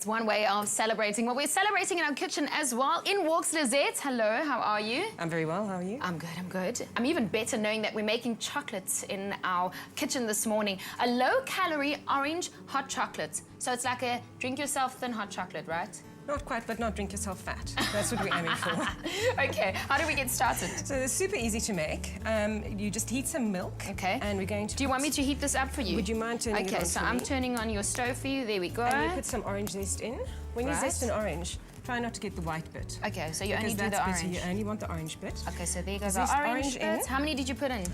It's one way of celebrating. Well, we're celebrating in our kitchen as well. In walks Lizette. Hello, how are you? I'm very well, how are you? I'm good. I'm even better knowing that we're making chocolates in our kitchen this morning. A low-calorie orange hot chocolate. So it's like a drink yourself thin hot chocolate, right? Not quite, but not drink yourself fat. That's what we're aiming for. Okay, how do we get started? So it's super easy to make. You just heat some milk. Okay. And we're going to... Do you want me to heat this up for you? Would you mind turning it on Okay, so for I'm me? turning on your stove for you. There we go. And you put some orange zest in. When you Right. zest an orange, try not to get the white bit. Okay, so you only Because do the that's better. orange. You only want the orange bit. Okay, so there goes Zest our orange orange in. bits. How many did you put in?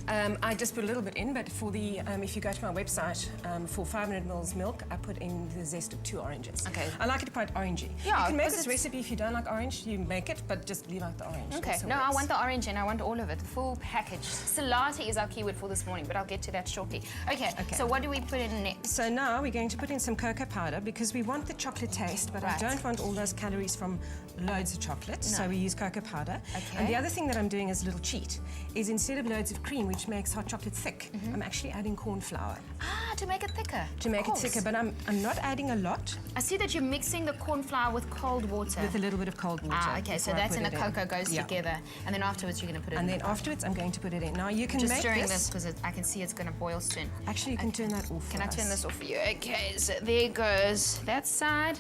I just put a little bit in, but for the if you go to my website, for 500 ml milk, I put in the zest of 2 oranges. Okay. I like it quite orangey. Yeah, you can make 'cause this recipe if you don't like orange, you make it, but just leave out the orange. Okay, Also no, I works. want the orange and I want all of it, the full package. Salati is our keyword for this morning, but I'll get to that shortly. Okay, so what do we put in next? So now we're going to put in some cocoa powder because we want the chocolate taste, but Right. I don't want all those calories from loads of chocolate, so we use cocoa powder. Okay. And the other thing that I'm doing as a little cheat is instead of loads of cream, which makes hot chocolate thick, I'm actually adding corn flour Ah, to make it thicker. to make it Of course. thicker, but I'm not adding a lot, I see that you're mixing the corn flour with cold water. with a little bit of cold water. Ah, okay, so before I that's put in the it cocoa goes Yeah. together, and then afterwards you're going to put it And in then afterwards, I'm going to put it in. Now you can Just make stirring this because I can see it's going to boil soon. Actually, you can turn that off. Can for I turn us. this off for you? Okay, so there goes that side.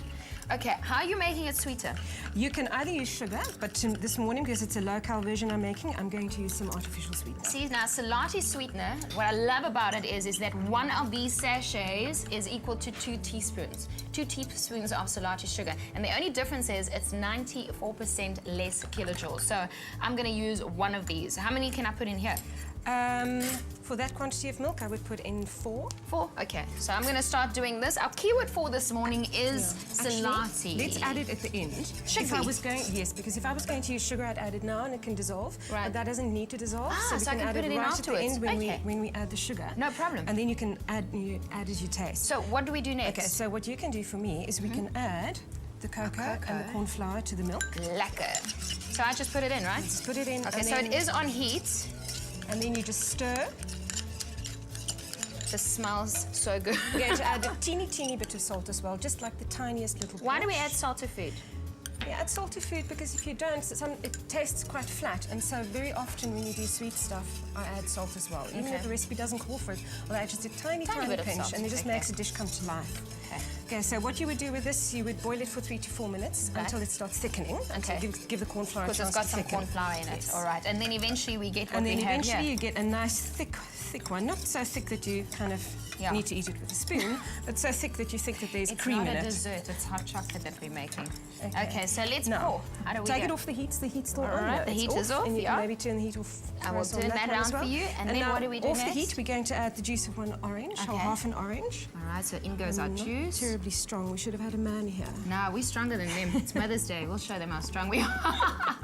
Okay, how are you making it sweeter? You can either use sugar, but this morning, because it's a low-cal version I'm making, I'm going to use some artificial sweetener. See, now Salati sweetener, what I love about it is that one of these sachets is equal to 2 teaspoons. 2 teaspoons of Salati sugar. And the only difference is it's 94% less kilojoules. So I'm going to use one of these. How many can I put in here? For that quantity of milk, I would put in 4. 4? Okay, so I'm going to start doing this. Our keyword for this morning is Salati. Actually, let's add it at the end. Should if we? I was going, yes, because if I was going to use sugar, I'd add it now and it can dissolve. Right. But that doesn't need to dissolve, Ah, so we so I can can add put it it in right at the afterwards. end when Okay. we add the sugar. No problem. And then you can add as you taste. So what do we do next? Okay, so what you can do for me is we can add the cocoa and the corn flour to the milk. Lekker. So I just put it in, right? Just put it in. Okay, and so then, it is on heat. And then you just stir. This smells so good. We're going to add a teeny bit of salt as well, just like the tiniest little Why do we pinch. add salt to food? We add salt to food because if you don't, it tastes quite flat. And so very often when you do sweet stuff, I add salt as well. Even if the recipe doesn't call for it, I'll add just a tiny bit of pinch, salt. and it just makes a dish come to life. Okay, so what you would do with this, you would boil it for 3 to 4 minutes until it starts thickening. Okay. Until give the corn flour a Because chance it's got to some thicken. corn flour in it. Yes. All right, and then eventually we get what And then we have eventually here. you get a nice thick one. Not so thick that you kind of need to eat it with a spoon, but so thick that you think that there's cream in It's not a it. dessert, it's hot chocolate that we're making. Okay, so let's Now, pour. How do we take go? it off the heat. The heat's still All on. right, No, the it's heat is off, And you yeah. can maybe turn the heat off. I will turn that one as down for you. And then now, what do we do off next? the heat, we're going to add the juice of 1 orange, or half an orange. All right, so in goes our Not juice. terribly strong. We should have had a man here. No, we're stronger than them. It's Mother's Day. We'll show them how strong we are.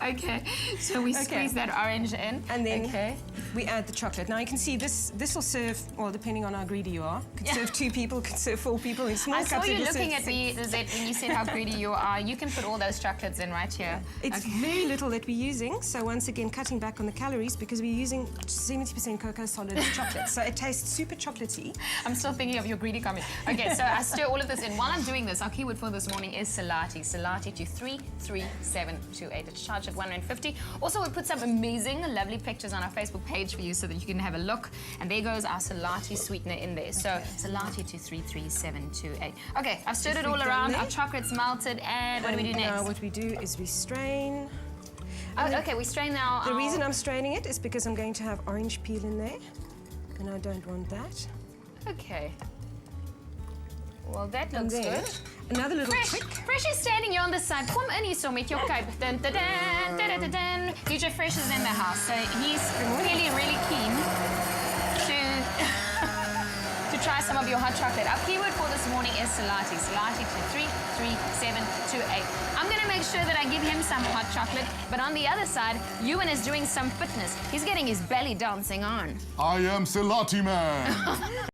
Okay, so we squeeze that orange in. And then we add the chocolate. Now you can see this will serve, well, depending on how greedy you are, could serve 2 people, could serve 4 people in small I cups. saw you it'll looking serve at me, Lizette, when you said how greedy you are. You can put all those chocolates in right here. It's very little that we're using, so once again, cutting back on the calories because we're using 70% cocoa solid chocolate, so it tastes super chocolatey. I'm still thinking of your greedy comment. Okay, so I stir all of this in. While I'm doing this, our keyword for this morning is Salati. Salati to 33728. It's charged at R1.50. Also, we put some amazing, lovely pictures on our Facebook page for you so that you can have a look. And there goes our Salati sweetener in there. So Salati to 33728. Okay, I've stirred it all around. Our chocolate's melted. And what do we do next? Now what we do is we strain. Oh, okay, we strain now. The reason I'm straining it is because I'm going to have orange peel in there, and I don't want that. Okay. Well, that And looks then, good. another little Fresh, trick. Fresh is standing here on this side. Kom in hierso met jou kuip. Dun, dun, dun, dun, dun, dun, dun. DJ Fresh is in the house, so he's really keen to try some of your hot chocolate. Our keyword for this morning is Salati. Salati to 33728. I'm going to make sure that I give him some hot chocolate, but on the other side, Ewan is doing some fitness. He's getting his belly dancing on. I am Salati Man.